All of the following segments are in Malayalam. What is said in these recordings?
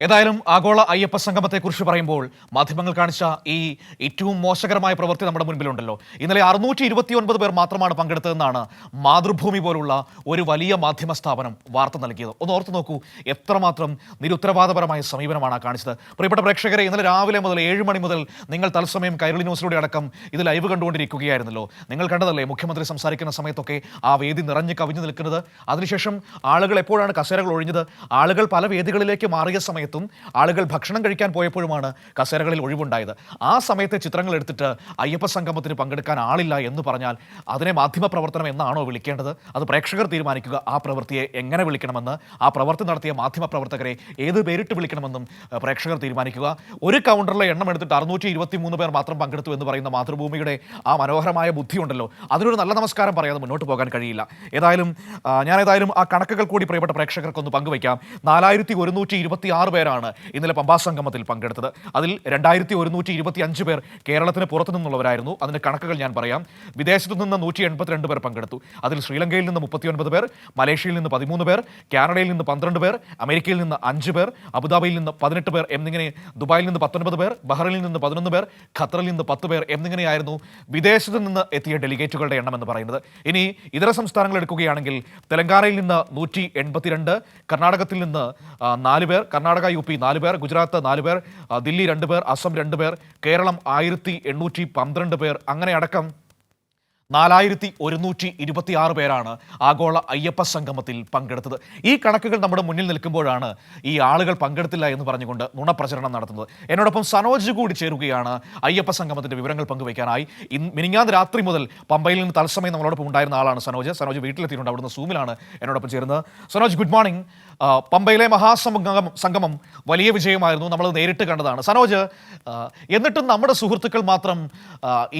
ഏതായാലും ആഗോള അയ്യപ്പ സംഗമത്തെക്കുറിച്ച് പറയുമ്പോൾ മാധ്യമങ്ങൾ കാണിച്ച ഈ ഏറ്റവും മോശകരമായ പ്രവൃത്തി നമ്മുടെ മുൻപിലുണ്ടല്ലോ. ഇന്നലെ 629 പേർ മാത്രമാണ് പങ്കെടുത്തതെന്നാണ് മാതൃഭൂമി പോലുള്ള ഒരു വലിയ മാധ്യമ സ്ഥാപനം വാർത്ത നൽകിയത്. ഒന്ന് ഓർത്തു നോക്കൂ, എത്രമാത്രം നിരുത്തരവാദപരമായ സമീപനമാണ് കാണിച്ചത്. പ്രിയപ്പെട്ട പ്രേക്ഷകരെ, ഇന്നലെ രാവിലെ മുതൽ 7 മണി മുതൽ നിങ്ങൾ തത്സമയം കൈരളി ന്യൂസിലൂടെ അടക്കം ഇത് ലൈവ് കണ്ടുകൊണ്ടിരിക്കുകയായിരുന്നല്ലോ. നിങ്ങൾ കണ്ടതല്ലേ മുഖ്യമന്ത്രി സംസാരിക്കുന്ന സമയത്തൊക്കെ ആ വേദി നിറഞ്ഞു കവിഞ്ഞു നിൽക്കുന്നത്. അതിനുശേഷം ആളുകൾ എപ്പോഴാണ് കസേരകൾ ഒഴിഞ്ഞത്? ആളുകൾ പല വേദികളിലേക്ക് മാറിയ സമയത്ത് ആളുകൾ ഭക്ഷണം കഴിക്കാൻ പോയപ്പോഴുമാണ് കസേരകളിൽ ഒഴിവുണ്ടായത്. ആ സമയത്തെ ചിത്രങ്ങൾ എടുത്തിട്ട് അയ്യപ്പ സംഗമത്തിന് പങ്കെടുക്കാൻ ആളില്ല എന്ന് പറഞ്ഞാൽ അതിനെ മാധ്യമ പ്രവർത്തനം എന്നാണോ വിളിക്കേണ്ടത്? അത് പ്രേക്ഷകർ തീരുമാനിക്കുക. ആ പ്രവൃത്തിയെ എങ്ങനെ വിളിക്കണമെന്ന്, ആ പ്രവൃത്തി നടത്തിയ മാധ്യമ പ്രവർത്തകരെ ഏത് പേരിട്ട് വിളിക്കണമെന്നും പ്രേക്ഷകർ തീരുമാനിക്കുക. ഒരു കൗണ്ടറിലെ എണ്ണം എടുത്തിട്ട് 623 പേർ മാത്രം പങ്കെടുത്തു എന്ന് പറയുന്ന മാതൃഭൂമിയുടെ ആ മനോഹരമായ ബുദ്ധിയുണ്ടല്ലോ, അതിനൊരു നല്ല നമസ്കാരം പറയാതെ മുന്നോട്ട് പോകാൻ കഴിയില്ല. ഞാൻ ആ കണക്കുകൾ കൂടി പ്രിയപ്പെട്ട പ്രേക്ഷകർക്കൊന്ന് പങ്കുവയ്ക്കാം. 4126 പേരാണ് ഇന്നലെ പമ്പാ സംഗമത്തിൽ പങ്കെടുത്തത്. അതിൽ 2125 പേർ കേരളത്തിന് പുറത്തു നിന്നുള്ളവരായിരുന്നു. അതിന്റെ കണക്കുകൾ ഞാൻ പറയാം. വിദേശത്തു നിന്ന് 182 പേർ പങ്കെടുത്തു. അതിൽ ശ്രീലങ്കയിൽ നിന്ന് 39 പേർ, മലേഷ്യയിൽ നിന്ന് 13 പേർ, കാനഡയിൽ നിന്ന് 12 പേർ, അമേരിക്കയിൽ നിന്ന് 5 പേർ, അബുദാബിയിൽ നിന്ന് 18 പേർ എന്നിങ്ങനെ, ദുബായിൽ നിന്ന് 19 പേർ, ബഹ്റൈനിൽ നിന്ന് 11 പേർ, ഖത്തറിൽ നിന്ന് 10 പേർ എന്നിങ്ങനെയായിരുന്നു വിദേശത്തു നിന്ന് എത്തിയ ഡെലിഗേറ്റുകളുടെ എണ്ണം എന്ന് പറയുന്നത്. ഇനി ഇതര സംസ്ഥാനങ്ങൾ എടുക്കുകയാണെങ്കിൽ തെലങ്കാനയിൽ നിന്ന് 182, കർണാടകത്തിൽ നിന്ന് 4 പേർ, കർണാടക UP 4 പേർ, ഗുജറാത്ത് 4 പേർ, ദില്ലി 2 പേർ, അസം 2 പേർ, കേരളം 1812 പേർ, അങ്ങനെ അടക്കം 4126 പേരാണ് ആഗോള അയ്യപ്പ സംഗമത്തിൽ പങ്കെടുത്തത്. ഈ കണക്കുകൾ നമ്മുടെ മുന്നിൽ നിൽക്കുമ്പോഴാണ് ഈ ആളുകൾ പങ്കെടുത്തില്ല എന്ന് പറഞ്ഞുകൊണ്ട് നുണപ്രചരണം നടത്തുന്നത്. എന്നോടൊപ്പം സനോജ് കൂടി ചേരുകയാണ് അയ്യപ്പ സംഗമത്തിന്റെ വിവരങ്ങൾ പങ്കുവയ്ക്കാനായി. വിമിഞ്ഞാന്ന് രാത്രി മുതൽ പമ്പയിൽ നിന്ന് തത്സമയം നമ്മളോടൊപ്പം ഉണ്ടായിരുന്ന ആളാണ് സനോജ്. സനോജ് വീട്ടിലെത്തിയിട്ടുണ്ട്, അവിടുന്ന് സൂമിലാണ് എന്നോടൊപ്പം ചേരുന്നത്. Sanoj, good morning. പമ്പയിലെ സംഗമം വലിയ വിജയമായിരുന്നു, നമ്മൾ നേരിട്ട് കണ്ടതാണ്. സനോജ്, എന്നിട്ടും നമ്മുടെ സുഹൃത്തുക്കൾ മാത്രം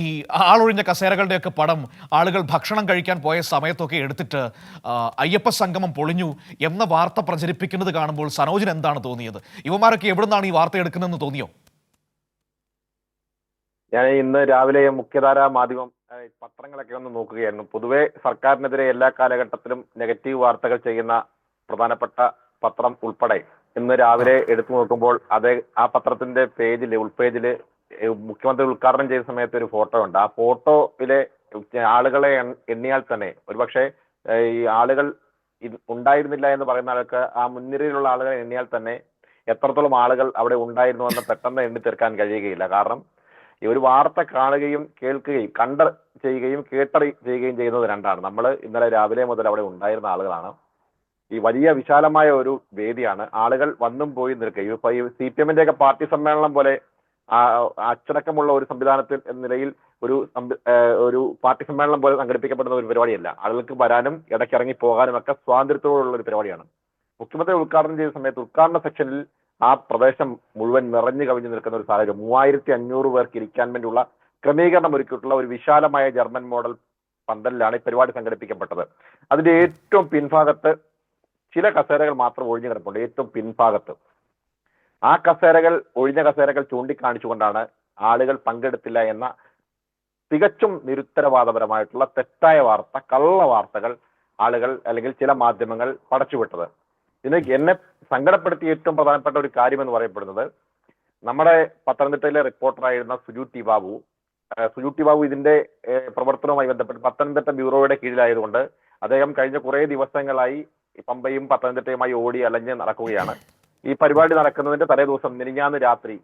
ഈ ആളൊഴിഞ്ഞ കസേരകളുടെയൊക്കെ പടം ആളുകൾ ഭക്ഷണം കഴിക്കാൻ പോയ സമയത്തൊക്കെ എടുത്തിട്ട് അയ്യപ്പ സംഗമം പൊളിഞ്ഞു എന്ന വാർത്ത പ്രചരിപ്പിക്കുന്നത് കാണുമ്പോൾ സനോജിന് എന്താണ് തോന്നിയത്? ഇവന്മാരൊക്കെ എവിടെ നിന്നാണ് ഈ വാർത്ത എടുക്കുന്നതെന്ന് തോന്നിയോ? ഞാൻ ഇന്ന് രാവിലെ മുഖ്യധാരാ മാധ്യമം പത്രങ്ങളൊക്കെ ഒന്ന് നോക്കുകയായിരുന്നു. പൊതുവെ സർക്കാരിനെതിരെ എല്ലാ കാലഘട്ടത്തിലും നെഗറ്റീവ് വാർത്തകൾ ചെയ്യുന്ന പ്രധാനപ്പെട്ട പത്രം ഉൾപ്പെടെ ഇന്ന് രാവിലെ എടുത്തു നോക്കുമ്പോൾ ആ പത്രത്തിന്റെ ഉൾപേജില് മുഖ്യമന്ത്രി ഉദ്ഘാടനം ചെയ്ത സമയത്ത് ഒരു ഫോട്ടോ ഉണ്ട്. ആ ഫോട്ടോയിലെ ആളുകളെ എണ്ണിയാൽ തന്നെ ഒരുപക്ഷെ ഈ ആളുകൾ ഉണ്ടായിരുന്നില്ല എന്ന് പറയുന്ന ആൾക്ക് ആ മുൻനിരയിലുള്ള ആളുകളെ എണ്ണിയാൽ തന്നെ എത്രത്തോളം ആളുകൾ അവിടെ ഉണ്ടായിരുന്നു എന്ന് പെട്ടെന്ന് എണ്ണി തീർക്കാൻ കഴിയുകയില്ല. കാരണം ഈ ഒരു വാർത്ത കാണുകയും കേൾക്കുകയും ചെയ്യുകയും ചെയ്യുകയും ചെയ്യുന്നത് രണ്ടാണ്. നമ്മൾ ഇന്നലെ രാവിലെ മുതൽ അവിടെ ഉണ്ടായിരുന്ന ആളുകളാണ്. ഈ വലിയ വിശാലമായ ഒരു വേദിയാണ്. ആളുകൾ വന്നും പോയി നിൽക്കുക. ഇപ്പൊ ഈ CPM ഒക്കെ പാർട്ടി സമ്മേളനം പോലെ അച്ചടക്കമുള്ള ഒരു സംവിധാനത്തിൽ എന്ന നിലയിൽ ഒരു പാർട്ടി സമ്മേളനം പോലെ സംഘടിപ്പിക്കപ്പെടുന്ന ഒരു പരിപാടിയല്ല. ആളുകൾക്ക് വരാനും ഇടയ്ക്കിറങ്ങി പോകാനും ഒക്കെ സ്വാതന്ത്ര്യത്തോടുള്ള ഒരു പരിപാടിയാണ്. മുഖ്യമന്ത്രി ഉദ്ഘാടനം ചെയ്ത സമയത്ത് ഉദ്ഘാടന സെക്ഷനിൽ ആ പ്രദേശം മുഴുവൻ നിറഞ്ഞു കവിഞ്ഞു നിൽക്കുന്ന ഒരു സാഹചര്യം, 3500 പേർക്ക് ഇരിക്കാൻ വേണ്ടിയുള്ള ക്രമീകരണം ഒരുക്കിയിട്ടുള്ള ഒരു വിശാലമായ ജർമ്മൻ മോഡൽ പന്തലിലാണ് ഈ പരിപാടി സംഘടിപ്പിക്കപ്പെട്ടത്. അതിന്റെ ഏറ്റവും പിൻഭാഗത്ത് ചില കസേരകൾ മാത്രം ഒഴിഞ്ഞു കിടപ്പുണ്ട്. ഏറ്റവും പിൻഭാഗത്ത് ആ ഒഴിഞ്ഞ കസേരകൾ ചൂണ്ടിക്കാണിച്ചുകൊണ്ടാണ് ആളുകൾ പങ്കെടുത്തില്ല എന്ന തികച്ചും നിരുത്തരവാദപരമായിട്ടുള്ള തെറ്റായ വാർത്ത, കള്ള വാർത്തകൾ ആളുകൾ അല്ലെങ്കിൽ ചില മാധ്യമങ്ങൾ പടച്ചുവിട്ടത്. എന്നെ സങ്കടപ്പെടുത്തിയ ഏറ്റവും പ്രധാനപ്പെട്ട ഒരു കാര്യം എന്ന് പറയപ്പെടുന്നത്, നമ്മുടെ പത്തനംതിട്ടയിലെ റിപ്പോർട്ടറായിരുന്ന സുജു ടി ബാബു ഇതിന്റെ പ്രവർത്തനവുമായി ബന്ധപ്പെട്ട് പത്തനംതിട്ട ബ്യൂറോയുടെ കീഴിലായതുകൊണ്ട് അദ്ദേഹം കഴിഞ്ഞ കുറെ ദിവസങ്ങളായി പമ്പയും പത്തനംതിട്ടയുമായി ഓടി അലഞ്ഞ് നടക്കുകയാണ്. ഈ പരിപാടി നടക്കുന്നതിന്റെ തലേദിവസം മിനിഞ്ഞാന്ന് രാത്രി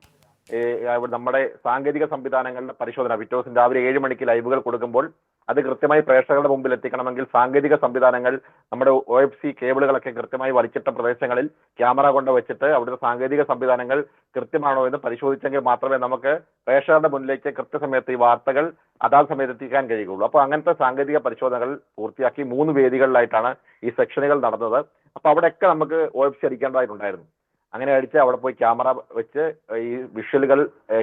നമ്മുടെ സാങ്കേതിക സംവിധാനങ്ങളുടെ പരിശോധന, പിറ്റേ ദിവസം രാവിലെ 7 മണിക്ക് ലൈവുകൾ കൊടുക്കുമ്പോൾ അത് കൃത്യമായി പ്രേക്ഷകരുടെ മുമ്പിൽ എത്തിക്കണമെങ്കിൽ സാങ്കേതിക സംവിധാനങ്ങൾ, നമ്മുടെ OFC കേബിളുകളൊക്കെ കൃത്യമായി വലിച്ചിട്ട പ്രദേശങ്ങളിൽ ക്യാമറ കൊണ്ട് വെച്ചിട്ട് അവിടുത്തെ സാങ്കേതിക സംവിധാനങ്ങൾ കൃത്യമാണോ എന്ന് പരിശോധിച്ചെങ്കിൽ മാത്രമേ നമുക്ക് പ്രേക്ഷകരുടെ മുന്നിലേക്ക് കൃത്യസമയത്ത് ഈ വാർത്തകൾ അതാത് സമയത്ത് എത്തിക്കാൻ കഴിയുകയുള്ളൂ. അപ്പോൾ അങ്ങനത്തെ സാങ്കേതിക പരിശോധനകൾ പൂർത്തിയാക്കി 3 വേദികളിലായിട്ടാണ് ഈ സെക്ഷനുകൾ നടന്നത്. അപ്പൊ അവിടെയൊക്കെ നമുക്ക് OFC അടിക്കേണ്ടതായിട്ടുണ്ടായിരുന്നു. അങ്ങനെ അടിച്ച് അവിടെ പോയി ക്യാമറ വെച്ച് ഈ വിഷ്വലുകൾ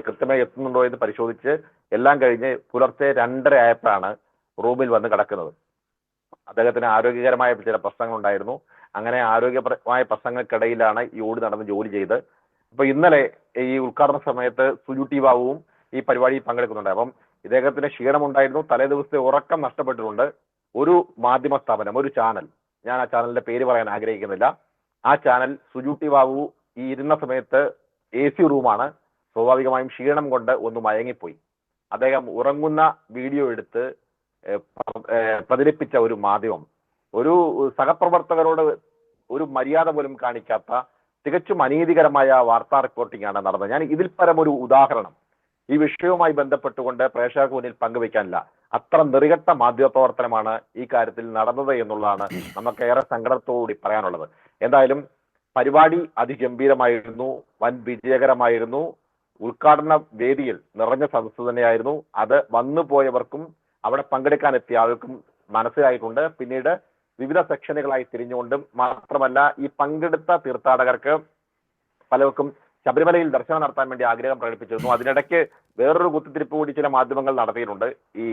കൃത്യമായി എത്തുന്നുണ്ടോ എന്ന് പരിശോധിച്ച് എല്ലാം കഴിഞ്ഞ് പുലർച്ചെ 2:30 ആയപ്പോഴാണ് റൂമിൽ വന്ന് കിടക്കുന്നത്. അദ്ദേഹത്തിന് ആരോഗ്യകരമായ ചില പ്രശ്നങ്ങൾ ഉണ്ടായിരുന്നു. അങ്ങനെ ആരോഗ്യപരമായ പ്രശ്നങ്ങൾക്കിടയിലാണ് ഈ ഓടി നടന്ന് ജോലി ചെയ്ത്. അപ്പൊ ഇന്നലെ ഈ ഉദ്ഘാടന സമയത്ത് സുജു ടി ബാബുവും ഈ പരിപാടിയിൽ പങ്കെടുക്കുന്നുണ്ട്. അപ്പം ഇദ്ദേഹത്തിന് ക്ഷീണമുണ്ടായിരുന്നു, തലേ ദിവസത്തെ ഉറക്കം നഷ്ടപ്പെട്ടിട്ടുണ്ട്. ഒരു മാധ്യമ സ്ഥാപനം, ഒരു ചാനൽ, ഞാൻ ആ ചാനലിന്റെ പേര് പറയാൻ ആഗ്രഹിക്കുന്നില്ല, ആ ചാനൽ സുജു ടി ബാബു ഈ ഇരുന്ന സമയത്ത് AC റൂമാണ്. സ്വാഭാവികമായും ക്ഷീണം കൊണ്ട് ഒന്ന് മയങ്ങിപ്പോയി. അദ്ദേഹം ഉറങ്ങുന്ന വീഡിയോ എടുത്ത് പ്രചരിപ്പിച്ച ഒരു മാധ്യമം ഒരു സഹപ്രവർത്തകരോട് ഒരു മര്യാദ പോലും കാണിക്കാത്ത തികച്ചും അനീതികരമായ വാർത്താ റിപ്പോർട്ടിംഗ് ആണ് നടന്നത്. ഞാൻ ഇതിൽ പരം ഒരു ഉദാഹരണം ഈ വിഷയവുമായി ബന്ധപ്പെട്ടുകൊണ്ട് പ്രേക്ഷകർക്ക് മുന്നിൽ പങ്കുവയ്ക്കാനില്ല. അത്ര നെറികെട്ട മാധ്യമ പ്രവർത്തനമാണ് ഈ കാര്യത്തിൽ നടന്നത് എന്നുള്ളതാണ് നമുക്ക് ഏറെ സങ്കടത്തോടുകൂടി പറയാനുള്ളത്. എന്തായാലും പരിപാടി അതിഗംഭീരമായിരുന്നു, വൻ വിജയകരമായിരുന്നു. ഉദ്ഘാടന വേദിയിൽ നിറഞ്ഞ സദസ്സ് തന്നെയായിരുന്നു. അത് വന്നു പോയവർക്കും അവിടെ പങ്കെടുക്കാൻ എത്തിയ ആൾക്കും മനസ്സിലായിട്ടുണ്ട്. പിന്നീട് വിവിധ സെക്ഷനുകളായി തിരിഞ്ഞുകൊണ്ടും മാത്രമല്ല ഈ പങ്കെടുത്ത തീർത്ഥാടകർക്ക് പലർക്കും ശബരിമലയിൽ ദർശനം നടത്താൻ വേണ്ടി ആഗ്രഹം പ്രകടിപ്പിച്ചിരുന്നു. അതിനിടയ്ക്ക് വേറൊരു കുത്തിത്തിരിപ്പ് കൂടി ചില മാധ്യമങ്ങൾ നടത്തിയിട്ടുണ്ട്. ഈ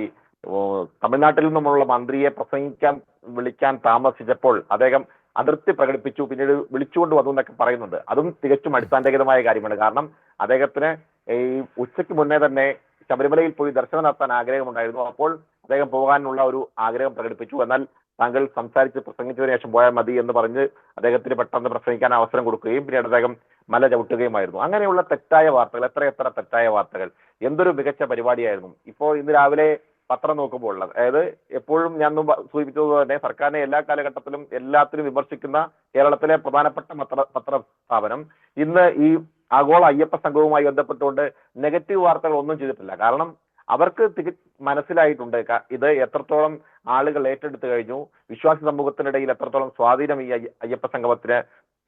തമിഴ്നാട്ടിൽ നിന്നുമുള്ള മന്ത്രിയെ പ്രസംഗിക്കാൻ വിളിക്കാൻ താമസിച്ചപ്പോൾ അദ്ദേഹം അതൃപ്തി പ്രകടിപ്പിച്ചു, പിന്നീട് വിളിച്ചുകൊണ്ട് വന്നു എന്നൊക്കെ പറയുന്നുണ്ട്. അതും തികച്ചും അടിസ്ഥാനരഹിതമായ കാര്യമാണ്. കാരണം അദ്ദേഹത്തിന് ഈ ഉച്ചയ്ക്ക് മുന്നേ തന്നെ ശബരിമലയിൽ പോയി ദർശനം നടത്താൻ ആഗ്രഹമുണ്ടായിരുന്നു. അപ്പോൾ അദ്ദേഹം പോകാനുള്ള ഒരു ആഗ്രഹം പ്രകടിപ്പിച്ചു. എന്നാൽ താങ്കൾ സംസാരിച്ച് പ്രസംഗിച്ചതിന് ശേഷം പോയാൽ മതി എന്ന് പറഞ്ഞ് അദ്ദേഹത്തിന് പെട്ടെന്ന് പ്രസംഗിക്കാൻ അവസരം കൊടുക്കുകയും പിന്നീട് അദ്ദേഹം മല ചവിട്ടുകയുമായിരുന്നു. അങ്ങനെയുള്ള തെറ്റായ വാർത്തകൾ, എത്ര തെറ്റായ വാർത്തകൾ. എന്തൊരു മികച്ച പരിപാടിയായിരുന്നു. ഇപ്പോ ഇന്ന് രാവിലെ പത്രം നോക്കുമ്പോൾ അതായത് എപ്പോഴും ഞാൻ സൂചിപ്പിച്ചതുപോലെ തന്നെ സർക്കാരിനെ എല്ലാ കാലഘട്ടത്തിലും എല്ലാത്തിനും വിമർശിക്കുന്ന കേരളത്തിലെ പ്രധാനപ്പെട്ട പത്ര സ്ഥാപനം ഇന്ന് ഈ ആഗോള അയ്യപ്പ സംഘവുമായി ബന്ധപ്പെട്ടുകൊണ്ട് നെഗറ്റീവ് വാർത്തകൾ ഒന്നും ചെയ്തിട്ടില്ല. കാരണം അവർക്ക് മനസ്സിലായിട്ടുണ്ട് ഇത് എത്രത്തോളം ആളുകൾ ഏറ്റെടുത്തു കഴിഞ്ഞു, വിശ്വാസി സമൂഹത്തിനിടയിൽ എത്രത്തോളം സ്വാധീനം ഈ അയ്യപ്പ സംഗമത്തിന്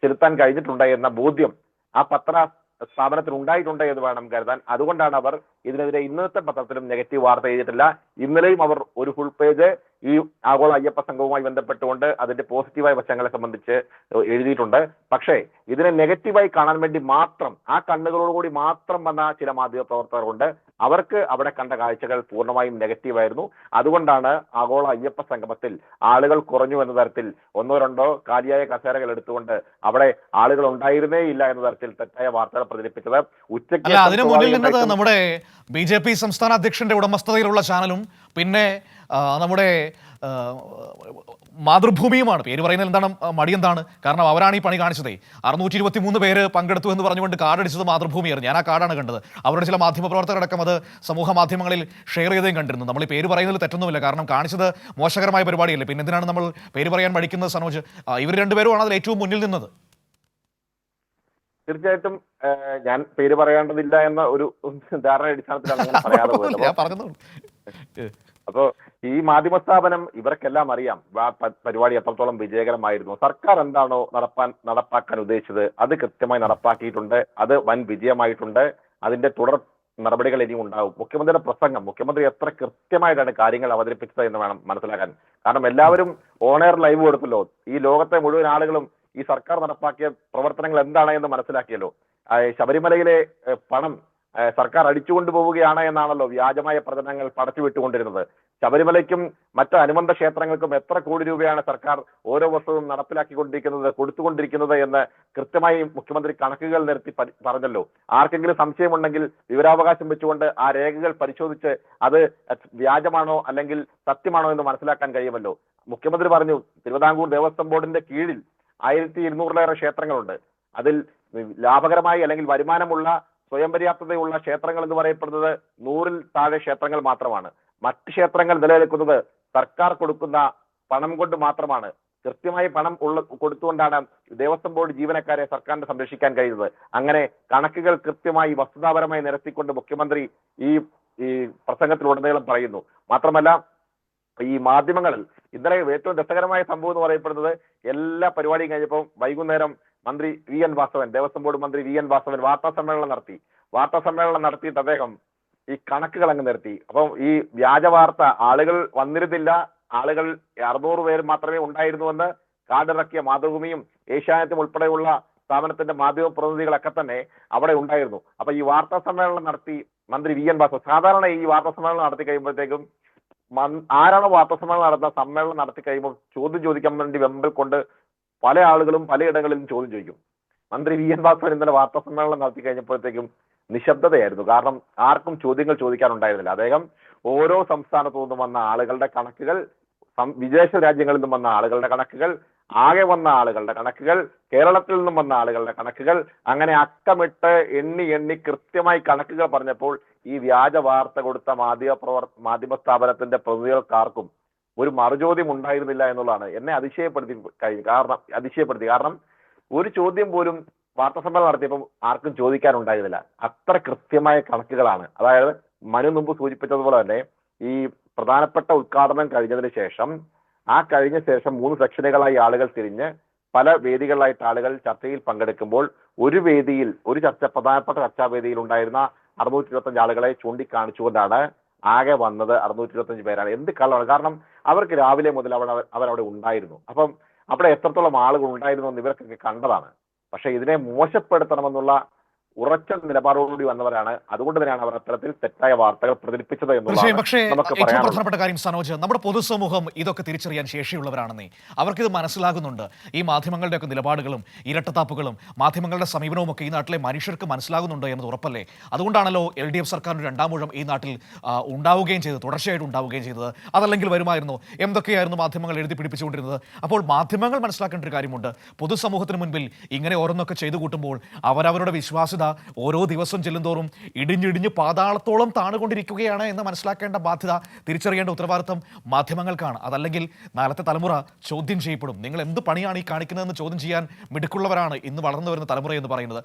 ചെലുത്താൻ കഴിഞ്ഞിട്ടുണ്ട് എന്ന ബോധ്യം ആ പത്ര സ്ഥാപനത്തിന് ഉണ്ടായിട്ടുണ്ട് എന്ന് വേണം കരുതാൻ. അതുകൊണ്ടാണ് അവർ ഇതിനെതിരെ ഇന്നത്തെ പത്രത്തിലും നെഗറ്റീവ് വാർത്ത ചെയ്തിട്ടില്ല. ഇന്നലെയും അവർ ഒരു ഫുൾ പേജ് ഈ ആഗോള അയ്യപ്പ സംഘവുമായി ബന്ധപ്പെട്ടുകൊണ്ട് അതിന്റെ പോസിറ്റീവായ വശങ്ങളെ സംബന്ധിച്ച് എഴുതിയിട്ടുണ്ട്. പക്ഷേ ഇതിനെ നെഗറ്റീവായി കാണാൻ വേണ്ടി മാത്രം ആ കണ്ണുകളോടുകൂടി മാത്രം വന്ന ചില മാധ്യമ പ്രവർത്തകരുണ്ട്. അവർക്ക് അവിടെ കണ്ട കാഴ്ചകൾ പൂർണ്ണമായും നെഗറ്റീവായിരുന്നു. അതുകൊണ്ടാണ് ആഗോള അയ്യപ്പ സംഗമത്തിൽ ആളുകൾ കുറഞ്ഞു എന്ന തരത്തിൽ ഒന്നോ രണ്ടോ കാലിയായ കസേരകൾ എടുത്തുകൊണ്ട് അവിടെ ആളുകൾ ഉണ്ടായിരുന്നേ ഇല്ല എന്ന തരത്തിൽ തെറ്റായ വാർത്തകൾ പ്രചരിപ്പിച്ചത്. ഉച്ചയ്ക്ക് അതിന് മുന്നിൽ നിന്നത് നമ്മുടെ BJP സംസ്ഥാന അധ്യക്ഷന്റെ ഉടമസ്ഥതയിലുള്ള ചാനലും പിന്നെ നമ്മുടെ മാതൃഭൂമിയുമാണ്. പേര് പറയുന്നത് എന്താണ്, മടി എന്താണ്? കാരണം അവരാണ് ഈ പണി കാണിച്ചതേ. 623 പേര് പങ്കെടുത്തു എന്ന് പറഞ്ഞുകൊണ്ട് കാർഡടിച്ചത് മാതൃഭൂമിയായിരുന്നു. ഞാൻ ആ കാർഡാണ് കണ്ടത്. അവരുടെ ചില മാധ്യമപ്രവർത്തകരടക്കം അത് സമൂഹ മാധ്യമങ്ങളിൽ ഷെയർ ചെയ്തേയും കണ്ടിരുന്നു. നമ്മൾ ഈ പേര് പറയുന്നതിൽ തെറ്റൊന്നുമില്ല, കാരണം കാണിച്ചത് മോശകരമായ പരിപാടിയല്ലേ. പിന്നെ എന്തിനാണ് നമ്മൾ പേര് പറയാൻ മടിക്കുന്നത്? സനോജ്, ഇവർ രണ്ടുപേരുമാണ് അതിൽ ഏറ്റവും മുന്നിൽ നിന്നത്. തീർച്ചയായിട്ടും ഞാൻ പേര് പറയേണ്ടതില്ല എന്ന ഒരു ധാരണ അടിസ്ഥാനത്തിലാണ് അങ്ങനെ പറയാതെ പോയത്. അപ്പോ ഈ മാധ്യമ സ്ഥാപനം ഇവർക്കെല്ലാം അറിയാം പരിപാടി എത്രത്തോളം വിജയകരമായിരുന്നു. സർക്കാർ എന്താണോ നടപ്പാക്കാൻ ഉദ്ദേശിച്ചത് അത് കൃത്യമായി നടപ്പാക്കിയിട്ടുണ്ട്. അത് വൻ വിജയമായിട്ടുണ്ട്. അതിന്റെ തുടർ നടപടികൾ ഇനിയും ഉണ്ടാവും. മുഖ്യമന്ത്രിയുടെ പ്രസംഗം, മുഖ്യമന്ത്രി എത്ര കൃത്യമായിട്ടാണ് കാര്യങ്ങൾ അവതരിപ്പിച്ചത് എന്ന് വേണം മനസ്സിലാക്കാൻ. കാരണം എല്ലാവരും ഓൺ എയർ ലൈവ് കൊടുത്തല്ലോ. ഈ ലോകത്തെ മുഴുവൻ ആളുകളും ഈ സർക്കാർ നടപ്പാക്കിയ പ്രവർത്തനങ്ങൾ എന്താണ് എന്ന് മനസ്സിലാക്കിയല്ലോ. ശബരിമലയിലെ പണം സർക്കാർ അടിച്ചുകൊണ്ടുപോവുകയാണ് എന്നാണല്ലോ വ്യാജമായ പ്രചരണങ്ങൾ പടച്ചുവിട്ടുകൊണ്ടിരുന്നത്. ശബരിമലയ്ക്കും മറ്റ് അനുബന്ധ ക്ഷേത്രങ്ങൾക്കും എത്ര കോടി രൂപയാണ് സർക്കാർ ഓരോ വർഷവും നടപ്പിലാക്കിക്കൊണ്ടിരിക്കുന്നത്, കൊടുത്തുകൊണ്ടിരിക്കുന്നത് എന്ന് കൃത്യമായി മുഖ്യമന്ത്രി കണക്കുകൾ നിരത്തി പറഞ്ഞല്ലോ. ആർക്കെങ്കിലും സംശയമുണ്ടെങ്കിൽ വിവരാവകാശം വെച്ചുകൊണ്ട് ആ രേഖകൾ പരിശോധിച്ച് അത് വ്യാജമാണോ അല്ലെങ്കിൽ സത്യമാണോ എന്ന് മനസ്സിലാക്കാൻ കഴിയുമല്ലോ. മുഖ്യമന്ത്രി പറഞ്ഞു തിരുവിതാംകൂർ ദേവസ്വം ബോർഡിന്റെ കീഴിൽ 1200-ലേറെ ക്ഷേത്രങ്ങളുണ്ട്. അതിൽ ലാഭകരമായി അല്ലെങ്കിൽ വരുമാനമുള്ള സ്വയം പര്യാപ്തതയുള്ള ക്ഷേത്രങ്ങൾ എന്ന് പറയപ്പെടുന്നത് 100-ൽ താഴെ ക്ഷേത്രങ്ങൾ മാത്രമാണ്. മറ്റ് ക്ഷേത്രങ്ങൾ നിലനിൽക്കുന്നത് സർക്കാർ കൊടുക്കുന്ന പണം കൊണ്ട് മാത്രമാണ്. കൃത്യമായി പണം കൊടുത്തുകൊണ്ടാണ് ദേവസ്വം ബോർഡ് ജീവനക്കാരെ സർക്കാരിന് സംരക്ഷിക്കാൻ കഴിയുന്നത്. അങ്ങനെ കണക്കുകൾ കൃത്യമായി വസ്തുതാപരമായി നിരത്തിക്കൊണ്ട് മുഖ്യമന്ത്രി ഈ പ്രസംഗത്തിലുടനീളം പറയുന്നു. മാത്രമല്ല ഈ മാധ്യമങ്ങളിൽ ഇന്നലെ ഏറ്റവും രസകരമായ സംഭവം എന്ന് പറയപ്പെടുന്നത് എല്ലാ പരിപാടിയും കഴിഞ്ഞപ്പോൾ വൈകുന്നേരം മന്ത്രി VN വാസവൻ, ദേവസ്വം ബോർഡ് മന്ത്രി VN വാസവൻ വാർത്താ സമ്മേളനം നടത്തിയിട്ട് അദ്ദേഹം ഈ കണക്കുകൾ അങ്ങ് നിർത്തി. അപ്പം ഈ വ്യാജ വാർത്ത ആളുകൾ വന്നിരുന്നില്ല, ആളുകൾ 600 പേര് മാത്രമേ ഉണ്ടായിരുന്നുവെന്ന് കാർഡിറക്കിയ മാതൃഭൂമിയും ഏഷ്യാനെറ്റും ഉൾപ്പെടെയുള്ള സ്ഥാപനത്തിന്റെ മാധ്യമ പ്രതിനിധികളൊക്കെ തന്നെ അവിടെ ഉണ്ടായിരുന്നു. അപ്പൊ ഈ വാർത്താ സമ്മേളനം നടത്തി മന്ത്രി VN വാസവൻ, സാധാരണ ഈ വാർത്താ സമ്മേളനം നടത്തി കഴിയുമ്പോഴത്തേക്കും ആരാണോ വാർത്താ സമ്മേളനം നടത്തി കഴിയുമ്പോൾ ചോദ്യം ചോദിക്കാൻ വേണ്ടി വെമ്പൽ കൊണ്ട് പല ആളുകളും പലയിടങ്ങളിലും ചോദ്യം ചോദിക്കും. മന്ത്രി VN വാസവൻ ഇന്നലെ വാർത്താ സമ്മേളനം നടത്തി കഴിഞ്ഞപ്പോഴത്തേക്കും നിശബ്ദതയായിരുന്നു. കാരണം ആർക്കും ചോദ്യങ്ങൾ ചോദിക്കാനുണ്ടായിരുന്നില്ല. അദ്ദേഹം ഓരോ സംസ്ഥാനത്തു നിന്നും വന്ന ആളുകളുടെ കണക്കുകൾ, വിദേശ രാജ്യങ്ങളിൽ നിന്നും വന്ന ആളുകളുടെ കണക്കുകൾ, ആകെ വന്ന ആളുകളുടെ കണക്കുകൾ, കേരളത്തിൽ നിന്നും വന്ന ആളുകളുടെ കണക്കുകൾ, അങ്ങനെ അക്കമിട്ട് എണ്ണി എണ്ണി കൃത്യമായി കണക്കുകൾ പറഞ്ഞപ്പോൾ ഈ വ്യാജ വാർത്ത കൊടുത്ത മാധ്യമ സ്ഥാപനത്തിന്റെ പ്രതിനിധികൾക്കാർക്കും ഒരു മറുചോദ്യം ഉണ്ടായിരുന്നില്ല എന്നുള്ളതാണ് എന്നെ അതിശയപ്പെടുത്തി. കാരണം ഒരു ചോദ്യം പോലും വാർത്താ സമ്മേളനം നടത്തിയപ്പോൾ ആർക്കും ചോദിക്കാനുണ്ടായിരുന്നില്ല. അത്ര കൃത്യമായ കണക്കുകളാണ്. അതായത് മനു മുമ്പ് സൂചിപ്പിച്ചതുപോലെ തന്നെ ഈ പ്രധാനപ്പെട്ട ഉദ്ഘാടനം കഴിഞ്ഞതിന് ശേഷം കഴിഞ്ഞ ശേഷം 3 സെക്ഷനുകളായി ആളുകൾ തിരിഞ്ഞ് പല വേദികളിലായിട്ട് ആളുകൾ ചർച്ചയിൽ പങ്കെടുക്കുമ്പോൾ പ്രധാനപ്പെട്ട ചർച്ചാവേദിയിൽ ഉണ്ടായിരുന്ന 625 ആളുകളെ ചൂണ്ടിക്കാണിച്ചുകൊണ്ടാണ് ആകെ വന്നത് 625 പേരാണ്. എന്ത് കള്ളമാണ്! കാരണം അവർക്ക് രാവിലെ മുതൽ അവരവിടെ ഉണ്ടായിരുന്നു. അപ്പം അവിടെ എത്രത്തോളം ആളുകൾ ഉണ്ടായിരുന്നു എന്ന് ഇവർക്കൊക്കെ കണ്ടതാണ്. പക്ഷെ ഇതിനെ മോശപ്പെടുത്തണമെന്നുള്ള ഉറച്ച നിലപാടോടുകൂടി വന്നവരാണ്. അതുകൊണ്ട് തന്നെയാണ് അവർ അത്തരത്തിൽ തെറ്റായ വാർത്തകൾ പ്രചരിപ്പിച്ചത് തീർച്ചയായും. പക്ഷേ നമുക്ക് ഏറ്റവും പറയാനുള്ളത്. പ്രധാനപ്പെട്ട കാര്യം സനോജ്, നമ്മുടെ പൊതുസമൂഹം ഇതൊക്കെ തിരിച്ചറിയാൻ ശേഷിയുള്ളവരാണെന്നേ. അവർക്കിത് മനസ്സിലാകുന്നുണ്ട്. ഈ മാധ്യമങ്ങളുടെയൊക്കെ നിലപാടുകളും ഇരട്ടത്താപ്പുകളും മാധ്യമങ്ങളുടെ സമീപനവും ഒക്കെ ഈ നാട്ടിലെ മനുഷ്യർക്ക് മനസ്സിലാകുന്നുണ്ട് എന്നത് ഉറപ്പല്ലേ? അതുകൊണ്ടാണല്ലോ LDF സർക്കാരിന്റെ 2ാം ഊഴം ഈ നാട്ടിൽ ഉണ്ടാവുകയും ചെയ്തത്, തുടർച്ചയായിട്ട് ഉണ്ടാവുകയും ചെയ്തത്. അതല്ലെങ്കിൽ വരുമായിരുന്നു. എന്തൊക്കെയായിരുന്നു മാധ്യമങ്ങൾ എഴുതി പിടിപ്പിച്ചുകൊണ്ടിരുന്നത്? അപ്പോൾ മാധ്യമങ്ങൾ മനസ്സിലാക്കേണ്ട ഒരു കാര്യമുണ്ട്. പൊതുസമൂഹത്തിന് മുൻപിൽ ഇങ്ങനെ ഓരോന്നൊക്കെ ചെയ്തു കൂട്ടുമ്പോൾ അവരവരുടെ വിശ്വാസ്യത ഓരോ ദിവസം ചെല്ലുന്തോറും ഇടിഞ്ഞിടിഞ്ഞ് പാതാളത്തോളം താണുകൊണ്ടിരിക്കുകയാണ് എന്ന് മനസ്സിലാക്കേണ്ട ബാധ്യത, തിരിച്ചറിയേണ്ട ഉത്തരവാദിത്തം മാധ്യമങ്ങൾക്കാണ്. അതല്ലെങ്കിൽ നാളത്തെ തലമുറ ചോദ്യം ചെയ്യപ്പെടും. നിങ്ങൾ എന്ത് പണിയാണ് ഈ കാണിക്കുന്നതെന്ന് ചോദ്യം ചെയ്യാൻ മിടുക്കുള്ളവരാണ് ഇന്ന് വളർന്നു വരുന്ന തലമുറ എന്ന് പറയുന്നത്.